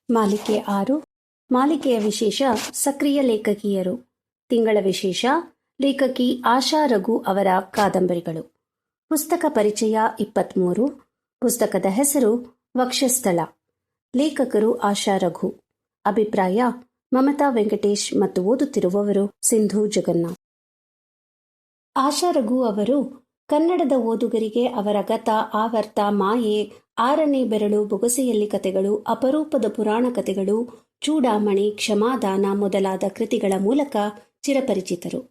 ಮಾಲಿಕೆ 6. ಮಾಲಿಕೆಯ ವಿಶೇಷ ಸಕ್ರಿಯ ಲೇಖಕಿಯರು. ತಿಂಗಳ ವಿಶೇಷ ಲೇಖಕಿ ಆಶಾ ರಘು ಅವರ ಕಾದಂಬರಿಗಳು. ಪುಸ್ತಕ ಪರಿಚಯ 23. ಪುಸ್ತಕದ ಹೆಸರು ವಕ್ಷಸ್ಥಳ. ಲೇಖಕರು ಆಶಾ ರಘು. ಅಭಿಪ್ರಾಯ ಮಮತಾ ವೆಂಕಟೇಶ್ ಮತ್ತು ಓದುತ್ತಿರುವವರು ಸಿಂಧು ಜಗನ್ನಾಥ್. ಆಶಾ ರಘು ಅವರು ಕನ್ನಡದ ಓದುಗರಿಗೆ ಅವರ ಗತ, ಆವರ್ತ, ಮಾಯೆ, 6ನೇ ಬೆರಳು, ಬೊಗಸೆಯಲ್ಲಿ ಕಥೆಗಳು, ಅಪರೂಪದ ಪುರಾಣ ಕಥೆಗಳು, ಚೂಡಾಮಣಿ, ಕ್ಷಮಾದಾನ ಮೊದಲಾದ ಕೃತಿಗಳ ಮೂಲಕ ಚಿರಪರಿಚಿತರು.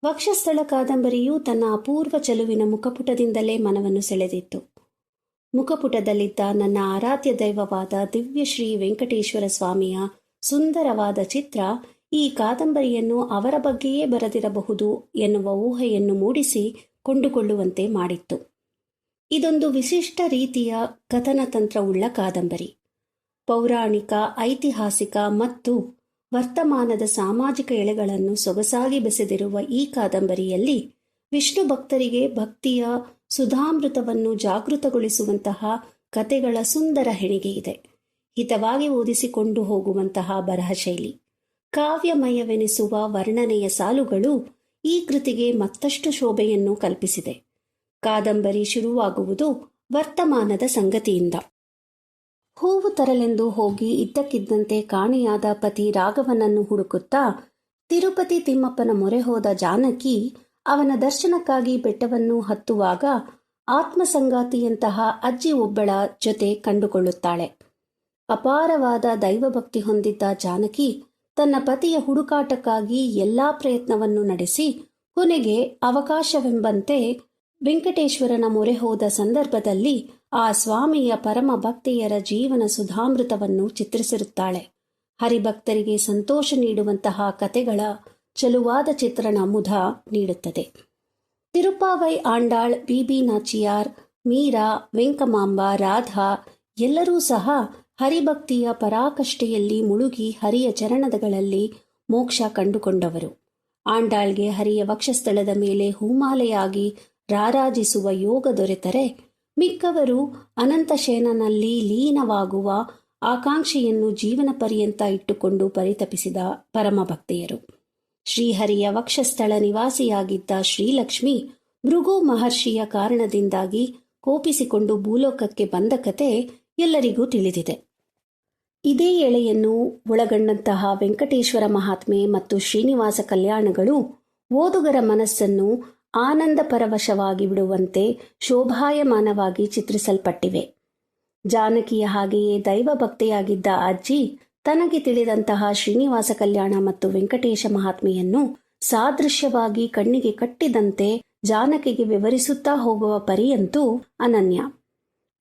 ವಕ್ಷಸ್ಥಳ ಕಾದಂಬರಿಯು ತನ್ನ ಅಪೂರ್ವ ಚೆಲುವಿನ ಮುಖಪುಟದಿಂದಲೇ ಮನವನ್ನು ಸೆಳೆದಿತ್ತು. ಮುಖಪುಟದಲ್ಲಿದ್ದ ನನ್ನ ಆರಾಧ್ಯ ದೈವವಾದ ದಿವ್ಯ ಶ್ರೀ ವೆಂಕಟೇಶ್ವರ ಸ್ವಾಮಿಯ ಸುಂದರವಾದ ಚಿತ್ರ ಈ ಕಾದಂಬರಿಯನ್ನು ಅವರ ಬಗ್ಗೆಯೇ ಬರೆದಿರಬಹುದು ಎನ್ನುವ ಊಹೆಯನ್ನು ಮೂಡಿಸಿ ಕೊಂಡುಕೊಳ್ಳುವಂತೆ ಮಾಡಿತ್ತು. ಇದೊಂದು ವಿಶಿಷ್ಟ ರೀತಿಯ ಕಥನ ತಂತ್ರವುಳ್ಳ ಕಾದಂಬರಿ. ಪೌರಾಣಿಕ, ಐತಿಹಾಸಿಕ ಮತ್ತು ವರ್ತಮಾನದ ಸಾಮಾಜಿಕ ಎಳೆಗಳನ್ನು ಸೊಗಸಾಗಿ ಬೆಸೆದಿರುವ ಈ ಕಾದಂಬರಿಯಲ್ಲಿ ವಿಷ್ಣು ಭಕ್ತರಿಗೆ ಭಕ್ತಿಯ ಸುಧಾಮೃತವನ್ನು ಜಾಗೃತಗೊಳಿಸುವಂತಹ ಕತೆಗಳ ಸುಂದರ ಹೆಣಿಗೆ ಇದೆ. ಹಿತವಾಗಿ ಓದಿಸಿಕೊಂಡು ಹೋಗುವಂತಹ ಬರಹ ಶೈಲಿ, ಕಾವ್ಯಮಯವೆನಿಸುವ ವರ್ಣನೆಯ ಸಾಲುಗಳು ಈ ಕೃತಿಗೆ ಮತ್ತಷ್ಟು ಶೋಭೆಯನ್ನು ಕಲ್ಪಿಸಿದೆ. ಕಾದಂಬರಿ ಶುರುವಾಗುವುದು ವರ್ತಮಾನದ ಸಂಗತಿಯಿಂದ. ಹೂವು ತರಲೆಂದು ಹೋಗಿ ಇದ್ದಕ್ಕಿದ್ದಂತೆ ಕಾಣೆಯಾದ ಪತಿ ರಾಘವನನ್ನು ಹುಡುಕುತ್ತಾ ತಿರುಪತಿ ತಿಮ್ಮಪ್ಪನ ಮೊರೆ ಹೋದ ಜಾನಕಿ ಅವನ ದರ್ಶನಕ್ಕಾಗಿ ಬೆಟ್ಟವನ್ನು ಹತ್ತುವಾಗ ಆತ್ಮಸಂಗಾತಿಯಂತಹ ಅಜ್ಜಿ ಒಬ್ಬಳ ಜೊತೆ ಕಂಡುಕೊಳ್ಳುತ್ತಾಳೆ. ಅಪಾರವಾದ ದೈವಭಕ್ತಿ ಹೊಂದಿದ್ದ ಜಾನಕಿ ತನ್ನ ಪತಿಯ ಹುಡುಕಾಟಕ್ಕಾಗಿ ಎಲ್ಲಾ ಪ್ರಯತ್ನವನ್ನು ನಡೆಸಿ ಕೊನೆಗೆ ಅವಕಾಶವೆಂಬಂತೆ ವೆಂಕಟೇಶ್ವರನ ಮೊರೆ ಹೋದ ಸಂದರ್ಭದಲ್ಲಿ ಆ ಸ್ವಾಮಿಯ ಪರಮ ಭಕ್ತೆಯರ ಜೀವನ ಸುಧಾಮೃತವನ್ನು ಚಿತ್ರಿಸಿರುತ್ತಾಳೆ. ಹರಿಭಕ್ತರಿಗೆ ಸಂತೋಷ ನೀಡುವಂತಹ ಕತೆಗಳ ಚಲುವಾದ ಚಿತ್ರಣ ಮುದ ನೀಡುತ್ತದೆ. ತಿರುಪಾವೈ ಆಂಡಾಳ್, ಬಿಬಿ ನಾಚಿಯಾರ್, ಮೀರಾ, ವೆಂಕಮಾಂಬ, ರಾಧಾ ಎಲ್ಲರೂ ಸಹ ಹರಿಭಕ್ತಿಯ ಪರಾಕಷ್ಟೆಯಲ್ಲಿ ಮುಳುಗಿ ಹರಿಯ ಚರಣಗಳಲ್ಲಿ ಮೋಕ್ಷ ಕಂಡುಕೊಂಡವರು. ಆಂಡಾಳ್ಗೆ ಹರಿಯ ವಕ್ಷಸ್ಥಳದ ಮೇಲೆ ಹೂಮಾಲೆಯಾಗಿ ರಾರಾಜಿಸುವ ಯೋಗ ದೊರೆತರೆ ಮಿಕ್ಕವರು ಅನಂತಶಯನನಲ್ಲಿ ಲೀನವಾಗುವ ಆಕಾಂಕ್ಷೆಯನ್ನು ಜೀವನ ಪರ್ಯಂತ ಇಟ್ಟುಕೊಂಡು ಪರಿತಪಿಸಿದ ಪರಮಭಕ್ತೆಯರು. ಶ್ರೀಹರಿಯ ವಕ್ಷಸ್ಥಳ ನಿವಾಸಿಯಾಗಿದ್ದ ಶ್ರೀಲಕ್ಷ್ಮಿ ಭೃಗು ಮಹರ್ಷಿಯ ಕಾರಣದಿಂದಾಗಿ ಕೋಪಿಸಿಕೊಂಡು ಭೂಲೋಕಕ್ಕೆ ಬಂದ ಕತೆ ಎಲ್ಲರಿಗೂ ತಿಳಿದಿದೆ. ಇದೇ ಎಳೆಯನ್ನು ಒಳಗೊಂಡಂತಹ ವೆಂಕಟೇಶ್ವರ ಮಹಾತ್ಮೆ ಮತ್ತು ಶ್ರೀನಿವಾಸ ಕಲ್ಯಾಣಗಳು ಓದುಗರ ಮನಸ್ಸನ್ನು ಆನಂದ ಪರವಶವಾಗಿ ಬಿಡುವಂತೆ ಶೋಭಾಯಮಾನವಾಗಿ ಚಿತ್ರಿಸಲ್ಪಟ್ಟಿವೆ. ಜಾನಕಿಯ ಹಾಗೆಯೇ ದೈವಭಕ್ತೆಯಾಗಿದ್ದ ಅಜ್ಜಿ ತನಗೆ ತಿಳಿದಂತಹ ಶ್ರೀನಿವಾಸ ಕಲ್ಯಾಣ ಮತ್ತು ವೆಂಕಟೇಶ ಮಹಾತ್ಮೆಯನ್ನು ಸಾದೃಶ್ಯವಾಗಿ ಕಣ್ಣಿಗೆ ಕಟ್ಟಿದಂತೆ ಜಾನಕಿಗೆ ವಿವರಿಸುತ್ತಾ ಹೋಗುವ ಪರಿಯಂತೂ ಅನನ್ಯ.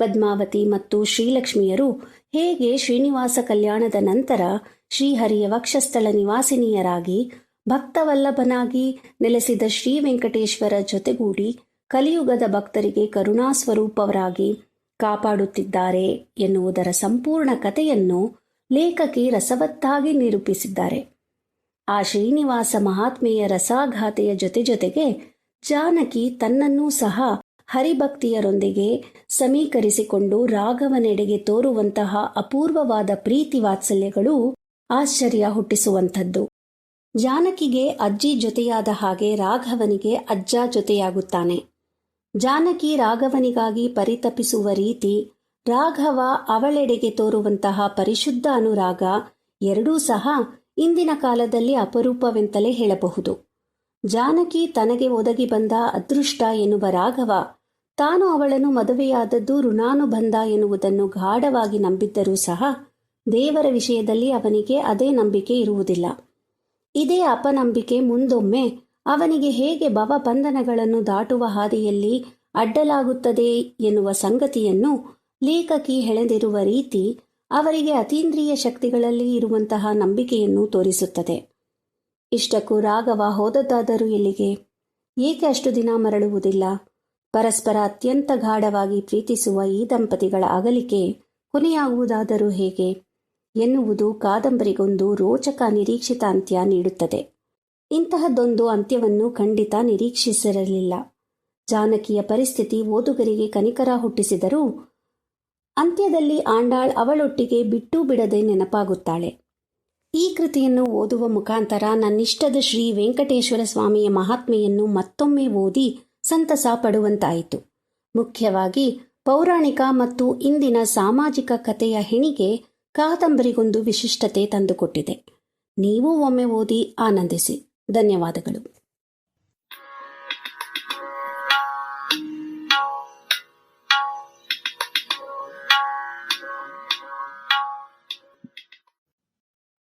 ಪದ್ಮಾವತಿ ಮತ್ತು ಶ್ರೀಲಕ್ಷ್ಮಿಯರು ಹೇಗೆ ಶ್ರೀನಿವಾಸ ಕಲ್ಯಾಣದ ನಂತರ ಶ್ರೀಹರಿಯ ವಕ್ಷಸ್ಥಳ ನಿವಾಸಿನಿಯರಾಗಿ ಭಕ್ತವಲ್ಲಭನಾಗಿ ನೆಲೆಸಿದ ಶ್ರೀ ವೆಂಕಟೇಶ್ವರ ಜೊತೆಗೂಡಿ ಕಲಿಯುಗದ ಭಕ್ತರಿಗೆ ಕರುಣಾಸ್ವರೂಪವರಾಗಿ ಕಾಪಾಡುತ್ತಿದ್ದಾರೆ ಎನ್ನುವುದರ ಸಂಪೂರ್ಣ ಕಥೆಯನ್ನು ಲೇಖಕಿ ರಸವತ್ತಾಗಿ ನಿರೂಪಿಸಿದ್ದಾರೆ. ಆ ಶ್ರೀನಿವಾಸ ಮಹಾತ್ಮೆಯ ರಸಾಘಾತೆಯ ಜೊತೆಗೆ ಜಾನಕಿ ತನ್ನನ್ನೂ ಸಹ ಹರಿಭಕ್ತಿಯರೊಂದಿಗೆ ಸಮೀಕರಿಸಿಕೊಂಡು ರಾಘವನೆಡೆಗೆ ತೋರುವಂತಹ ಅಪೂರ್ವವಾದ ಪ್ರೀತಿ ವಾತ್ಸಲ್ಯಗಳು ಆಶ್ಚರ್ಯ ಹುಟ್ಟಿಸುವಂಥದ್ದು. ಜಾನಕಿಗೆ ಅಜ್ಜಿ ಜೊತೆಯಾದ ಹಾಗೆ ರಾಘವನಿಗೆ ಅಜ್ಜ ಜೊತೆಯಾಗುತ್ತಾನೆ. ಜಾನಕಿ ರಾಘವನಿಗಾಗಿ ಪರಿತಪಿಸುವ ರೀತಿ, ರಾಘವ ಅವಳೆಡೆಗೆ ತೋರುವಂತಹ ಪರಿಶುದ್ಧ ಅನುರಾಗ ಎರಡೂ ಸಹ ಇಂದಿನ ಕಾಲದಲ್ಲಿ ಅಪರೂಪವೆಂತಲೇ ಹೇಳಬಹುದು. ಜಾನಕಿ ತನಗೆ ಒದಗಿ ಬಂದ ಅದೃಷ್ಟ ಎನ್ನುವ ರಾಘವ ತಾನು ಅವಳನ್ನು ಮದುವೆಯಾದದ್ದು ಋಣಾನುಬಂಧ ಎನ್ನುವುದನ್ನು ಗಾಢವಾಗಿ ನಂಬಿದ್ದರೂ ಸಹ ದೇವರ ವಿಷಯದಲ್ಲಿ ಅವನಿಗೆ ಅದೇ ನಂಬಿಕೆ ಇರುವುದಿಲ್ಲ. ಇದೇ ಅಪನಂಬಿಕೆ ಮುಂದೊಮ್ಮೆ ಅವನಿಗೆ ಹೇಗೆ ಭವಬಂಧನಗಳನ್ನು ದಾಟುವ ಹಾದಿಯಲ್ಲಿ ಅಡ್ಡಲಾಗುತ್ತದೆ ಎನ್ನುವ ಸಂಗತಿಯನ್ನು ಲೇಖಕಿ ಹೆಳೆದಿರುವ ರೀತಿ ಅವರಿಗೆ ಅತೀಂದ್ರಿಯ ಶಕ್ತಿಗಳಲ್ಲಿ ಇರುವಂತಹ ನಂಬಿಕೆಯನ್ನು ತೋರಿಸುತ್ತದೆ. ಇಷ್ಟಕ್ಕೂ ರಾಘವ ಹೋದದ್ದಾದರೂ ಎಲ್ಲಿಗೆ? ಏಕೆ ಅಷ್ಟು ದಿನ ಮರಳುವುದಿಲ್ಲ? ಪರಸ್ಪರ ಅತ್ಯಂತ ಗಾಢವಾಗಿ ಪ್ರೀತಿಸುವ ಈ ದಂಪತಿಗಳ ಅಗಲಿಕೆ ಕೊನೆಯಾಗುವುದಾದರೂ ಹೇಗೆ ಎನ್ನುವುದು ಕಾದಂಬರಿಗೊಂದು ರೋಚಕ ನಿರೀಕ್ಷಿತ ಅಂತ್ಯ ನೀಡುತ್ತದೆ. ಇಂತಹದ್ದೊಂದು ಅಂತ್ಯವನ್ನು ಖಂಡಿತ ನಿರೀಕ್ಷಿಸಿರಲಿಲ್ಲ. ಜಾನಕಿಯ ಪರಿಸ್ಥಿತಿ ಓದುಗರಿಗೆ ಕನಿಕರ ಹುಟ್ಟಿಸಿದರೂ ಅಂತ್ಯದಲ್ಲಿ ಆಂಡಾಳ್ ಅವಳೊಟ್ಟಿಗೆ ಬಿಟ್ಟೂ ಬಿಡದೆ ನೆನಪಾಗುತ್ತಾಳೆ. ಈ ಕೃತಿಯನ್ನು ಓದುವ ಮುಖಾಂತರ ನನ್ನಿಷ್ಟದ ಶ್ರೀ ವೆಂಕಟೇಶ್ವರ ಸ್ವಾಮಿಯ ಮಹಾತ್ಮೆಯನ್ನು ಮತ್ತೊಮ್ಮೆ ಓದಿ ಸಂತಸ ಪಡುವಂತಾಯಿತು. ಮುಖ್ಯವಾಗಿ ಪೌರಾಣಿಕ ಮತ್ತು ಇಂದಿನ ಸಾಮಾಜಿಕ ಕಥೆಯ ಹೆಣಿಗೆ ಕಾದಂಬರಿಗೊಂದು ವಿಶಿಷ್ಟತೆ ತಂದುಕೊಟ್ಟಿದೆ. ನೀವೂ ಒಮ್ಮೆ ಓದಿ ಆನಂದಿಸಿ. ಧನ್ಯವಾದಗಳು.